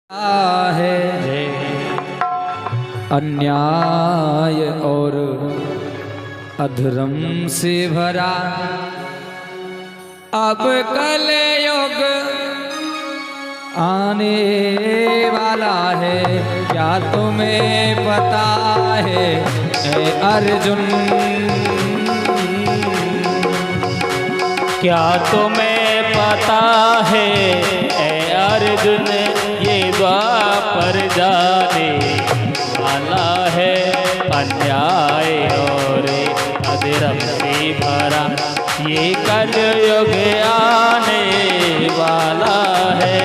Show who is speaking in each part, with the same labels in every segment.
Speaker 1: है अन्याय और अधर्म से भरा अब कलयुग आने वाला है। क्या तुम्हें पता है ऐ अर्जुन,
Speaker 2: क्या तुम्हें पता है ऐ अर्जुन, ये द्वापर जाने वाला है अन्याय और अधर्म से भरा ये कलयुग आने वाला है।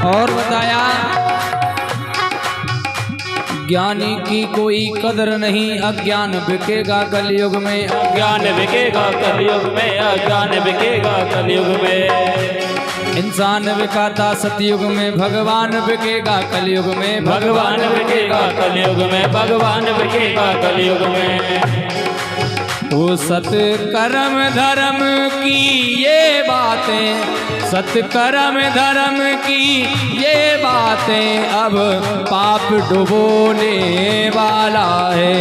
Speaker 1: और बताया ज्ञानी की कोई कदर नहीं, अज्ञान बिकेगा कलयुग में,
Speaker 2: अज्ञान बिकेगा कलयुग में, अज्ञान बिकेगा कलयुग में।
Speaker 1: इंसान बिकाता सतयुग में, भगवान बिकेगा कलयुग में,
Speaker 2: भगवान बिकेगा कलयुग में, भगवान बिकेगा कलयुग में।
Speaker 1: वो सत्कर्म धर्म की ये बातें, सत्कर्म धर्म की ये बातें अब पाप डुबोने वाला है।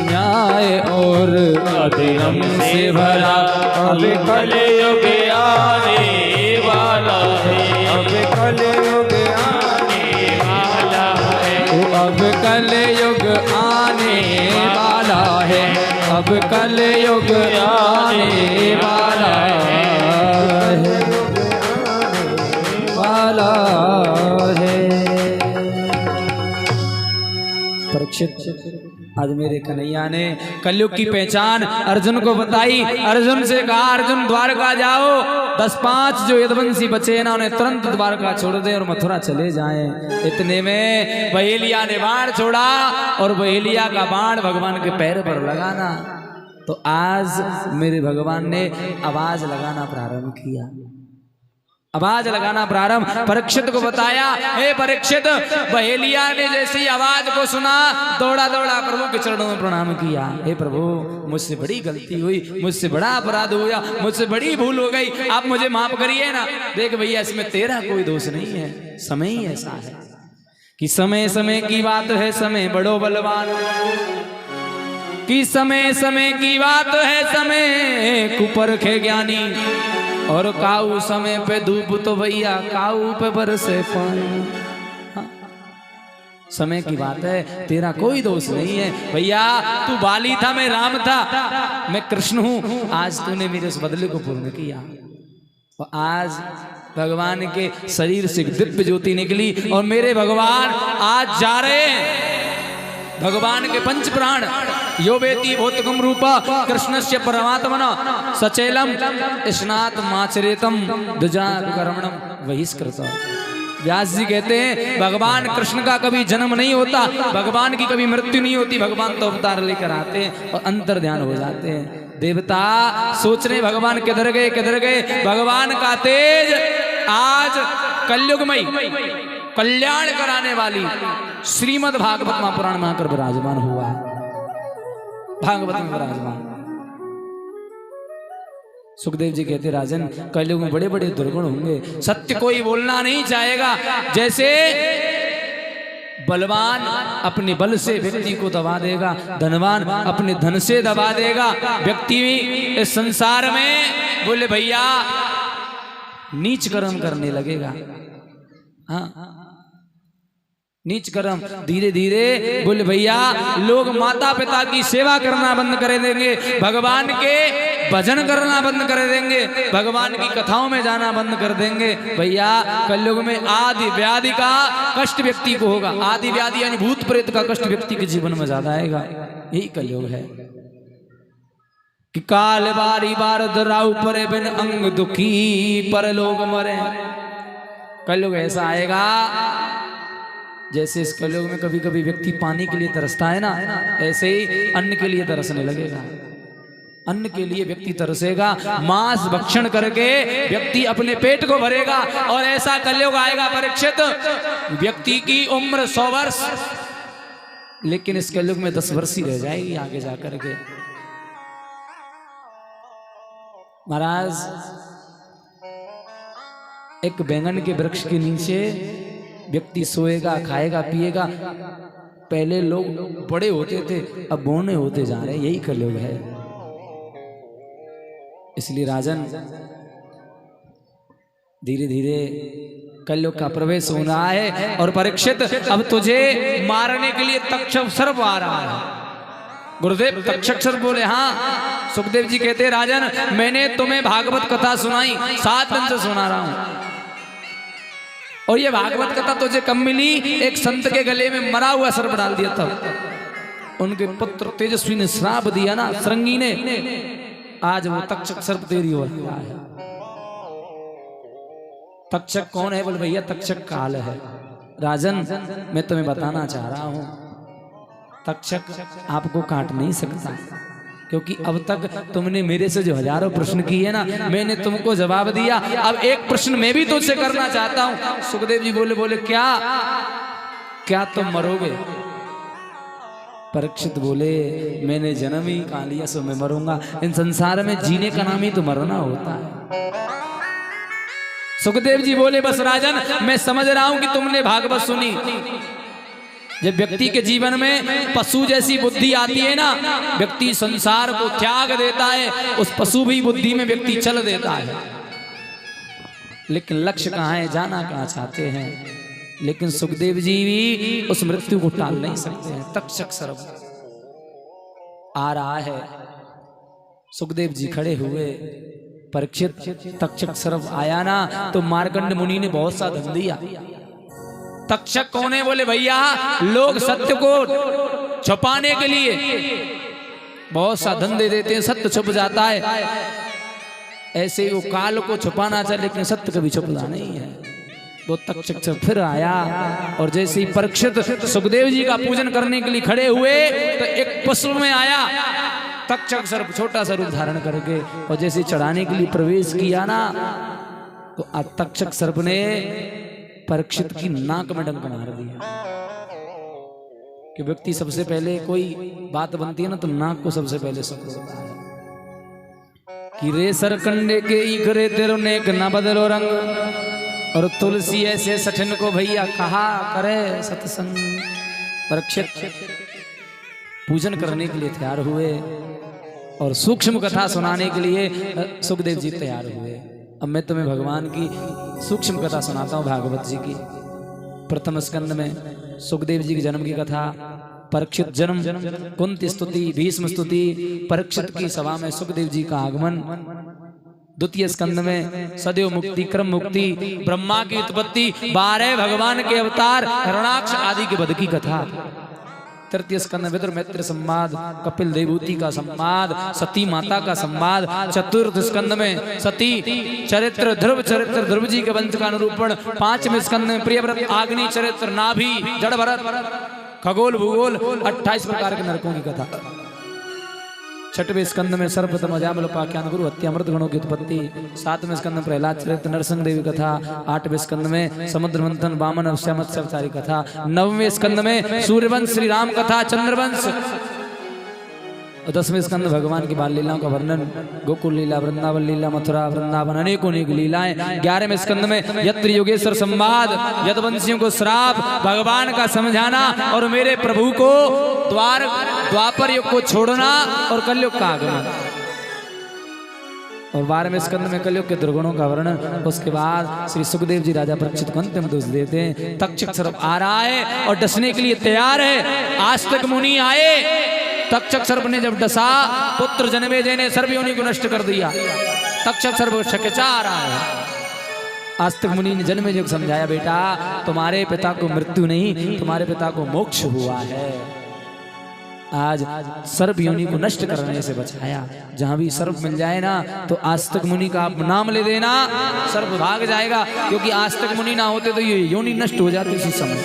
Speaker 1: न्याय और अधर्म से भरा
Speaker 2: अब कलयुग आने वाला है,
Speaker 1: अब कलयुग आने वाला है, अब कलयुग आने वाला है, अब कलयुग आने वाला है, वाला है। परीक्षित आज मेरे कन्हैया ने कलयुग की पहचान अर्जुन को बताई। अर्जुन से कहा अर्जुन द्वारका जाओ, 10-5 जो यदुवंशी बचे हैं ना उन्हें तुरंत द्वारका छोड़ दे और मथुरा चले जाएं। इतने में बहेलिया ने बाण छोड़ा और बहेलिया का बाण भगवान के पैर पर लगाना, तो आज मेरे भगवान ने आवाज लगाना प्रारंभ किया, आवाज लगाना प्रारंभ। परीक्षित को बताया हे परीक्षित, बहेलिया ने जैसी आवाज को सुना दौड़ा दौड़ा प्रभु के चरणों में प्रणाम किया। हे प्रभु मुझसे बड़ी गलती हुई, मुझसे बड़ा अपराध हुआ, मुझसे बड़ी भूल हो गई, आप मुझे माफ करिए ना। देख भैया इसमें तेरा कोई दोष नहीं है, समय ही ऐसा है कि समय समय की बात है, समय बड़ो बलवान कि समय समय की बात है, समय कुपरखे ज्ञानी और काऊ समय पे धूप तो भैया काऊ पे बरसे पानी। हाँ। समय की बात है, तेरा कोई दोष नहीं है भैया। तू बाली था, मैं राम था, मैं कृष्ण हूं। आज तूने मेरे उस बदले को पूर्ण किया और आज भगवान के शरीर से दिव्य ज्योति निकली और मेरे भगवान आज जा रहे हैं। भगवान के पंच प्राण यो वेति भौतिकम रूपा कृष्णस्य परमात्मना सचेलम स्नात माचरेतम द्विजाकर्मणम बहिष्कृत। व्यास जी कहते हैं भगवान कृष्ण का कभी जन्म नहीं होता, भगवान की कभी मृत्यु नहीं होती, भगवान तो अवतार लेकर आते हैं और अंतर ध्यान हो जाते हैं। देवता सोच रहे भगवान किधर गए किधर गए, भगवान का तेज आज कलयुगमय कल्याण कराने वाली श्रीमद् भागवत महापुराण में आकर विराजमान हुआ है। भागवत में विराजमान सुखदेव जी कहते राजन कलयुग में बड़े बड़े दुर्गुण होंगे, सत्य कोई बोलना नहीं चाहेगा। जैसे बलवान अपने बल से व्यक्ति को दबा देगा, धनवान अपने धन से दबा देगा। व्यक्ति इस संसार में बोले भैया नीच कर्म करने लगेगा। हाँ नीच कर्म धीरे धीरे बोले भैया लोग माता पिता की सेवा करना बंद कर देंगे, भगवान के भजन करना बंद कर देंगे, भगवान की कथाओं में जाना बंद कर देंगे, भैया कलयुग में आदि व्याधि का कष्ट व्यक्ति को होगा। आदि व्याधि यानी भूत प्रेत का कष्ट व्यक्ति के जीवन में ज्यादा आएगा। यही कलयुग है कि काल बारी बार दराऊ परे बिन अंग दुखी पर लोग मरे। कलयुग ऐसा आएगा जैसे इस कलयुग में कभी कभी व्यक्ति पानी के लिए तरसता है ना, ऐसे ही अन्न के लिए तरसने लगेगा। अन्न के लिए व्यक्ति तरसेगा, मांस भक्षण करके व्यक्ति अपने पेट को भरेगा। और ऐसा कलयुग आएगा परीक्षित, व्यक्ति की उम्र 100 वर्ष, लेकिन इस कलयुग में 10 वर्ष ही रह जाएगी आगे जाकर के। महाराज एक बैंगन के वृक्ष के नीचे व्यक्ति सोएगा, खाएगा, पिएगा। पहले लोग बड़े होते थे, अब बौने होते जा रहे, यही कलयुग है। इसलिए राजन धीरे धीरे कलयुग का प्रवेश हो रहा है। और परीक्षित अब तुझे मारने के लिए तक्षक सर्प आ रहा है। गुरुदेव तक्षक सर्प बोले हाँ। सुखदेव जी कहते हैं राजन मैंने तुम्हें भागवत कथा सुनाई, 7 दिन से सुना रहा हूं, और ये भागवत कथा तुझे कब मिली? एक संत के गले में मरा हुआ सर्प डाल दिया तब। उनके पुत्र तेजस्वी ने श्राप दिया ना, श्रृंगी ने, आज वो तक्षक सर्प तेरी ओर आया है। तक्षक कौन है? बोले भैया तक्षक काल है। राजन मैं तुम्हें बताना चाह रहा हूं, तक्षक आपको काट नहीं सकता, क्योंकि अब तक तुमने मेरे से जो हजारों प्रश्न किए ना, मैंने तुमको जवाब दिया। अब एक प्रश्न मैं भी तुझसे करना चाहता हूं। सुखदेव जी बोले क्या क्या तुम मरोगे? परीक्षित बोले मैंने जन्म ही कहा लिया सो मैं मरूंगा। इन संसार में जीने का नाम ही तो मरना होता है। सुखदेव जी बोले बस राजन मैं समझ रहा हूं कि तुमने भागवत सुनी। जब व्यक्ति के जीवन में पशु जैसी बुद्धि आती है ना, व्यक्ति संसार को त्याग देता है, उस पशु भी बुद्धि में व्यक्ति चल देता है। लेकिन लक्ष्य कहाँ है, जाना कहाँ चाहते हैं। लेकिन सुखदेव जी भी उस मृत्यु को टाल नहीं सकते हैं। तक्षक सर्प आ रहा है। सुखदेव जी खड़े हुए, परीक्षित तक्षक सर्प आया ना तो मार्कंड मुनि ने बहुत सा धन दिया। तक्षक कौन है? बोले भैया लोग सत्य को छुपाने के लिए बहुत सा धन दे देते हैं, सत्य छुप जाता है। ऐसे ही वो काल को छुपाना चाहिए, लेकिन सत्य कभी छुपता नहीं है। वो तक्षक सर्प फिर आया, और जैसे ही परीक्षित सुखदेव जी का पूजन करने के लिए खड़े हुए तो एक पशु में आया तक्षक सर्प, छोटा सा रूप धारण करके। और जैसे चढ़ाने के लिए प्रवेश किया ना तो तक्षक सर्प ने परीक्षित की नाक में डंक मार दिया। कि व्यक्ति सबसे पहले कोई बात बनती है ना तो नाक को सबसे पहले पकड़ता है कि रे सरकंडे के ई करे तेरो नेक ना बदलो रंग। और तुलसी ऐसे सठन को भैया कहा करे सत्संग। परीक्षित पूजन करने के लिए तैयार हुए और सूक्ष्म कथा सुनाने के लिए सुखदेव जी तैयार हुए। अब मैं तुम्हें भगवान की सूक्ष्म कथा सुनाता हूँ भागवत जी की। प्रथम स्कंद में सुखदेव जी के जन्म की कथा, परीक्षित जन्म, कुंती स्तुति, भीष्म स्तुति, परीक्षित की सभा में सुखदेव जी का आगमन। द्वितीय स्कंद में सदैव मुक्ति, क्रम मुक्ति, ब्रह्मा की उत्पत्ति, 12 भगवान के अवतार, हरणाक्ष आदि के वध की कथा। तृतीय स्कंद में विदुर मैत्र संवाद, कपिल देवहूति का संवाद, सती माता का संवाद। चतुर्थ स्कंद में सती चरित्र, ध्रुव चरित्र, ध्रुव जी के वंश का अनुरूपण। 5वें स्कंद में प्रियव्रत, अग्नि चरित्र, नाभि, जड़ भरत, खगोल भूगोल, 28 प्रकार के नरकों की कथा। 6वें स्कंद में सर्वप्रथम अजामिल उपाख्यान, गुरु हत्या, अमृत गणों की उत्पत्ति। 7वें स्कंद में प्रहलाद चरित्र, नरसिंह देवी कथा। 8वें स्कंद में समुद्र मंथन, वामन अवश्यमत्स्य अवतारी कथा। 9वें स्कंद में सूर्यवंश, श्री राम कथा, चंद्रवंश। और 10वें स्कंद भगवान की बाल लीलाओं का वर्णन, गोकुल लीला, वृंदावन लीला, मथुरा वृंदावन, अनेकों अनेक लीलाएं। 11वें स्कंद में यत्र योगेश्वर संवाद, यदुवंशियों को श्राप, भगवान का समझाना और मेरे प्रभु को द्वापर युग को छोड़ना और कलयुग का आगमन। और 12वें स्कंद में कलयुग के दुर्गुणों का वर्णन। उसके बाद श्री सुखदेव जी राजा परीक्षित को अंतिम दोष देते हैं। तक्षक सर्प आ रहा है और डसने के लिए तैयार है। आज तक मुनि आए तक्षक सर्प ने जब डसा, पुत्र जन्मेजय ने सर्प योनि को नष्ट कर दिया। तक्षक सर्प शकेचा आ रहा है। आस्तिक मुनि ने जन्मेजय को समझाया, बेटा तुम्हारे पिता को मृत्यु नहीं, तुम्हारे पिता को मोक्ष हुआ है। आज सर्प योनि को नष्ट करने से बचाया। जहां भी सर्प मिल जाए ना तो आस्तिक मुनि का आप नाम ले देना, सर्प भाग जाएगा। क्योंकि आस्तिक मुनि ना होते तो ये योनि नष्ट हो जाती इसी समय।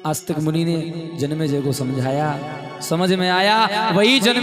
Speaker 1: आस्तिक मुनि ने जन्मेजय को समझाया, समझ में आया। वही जन्म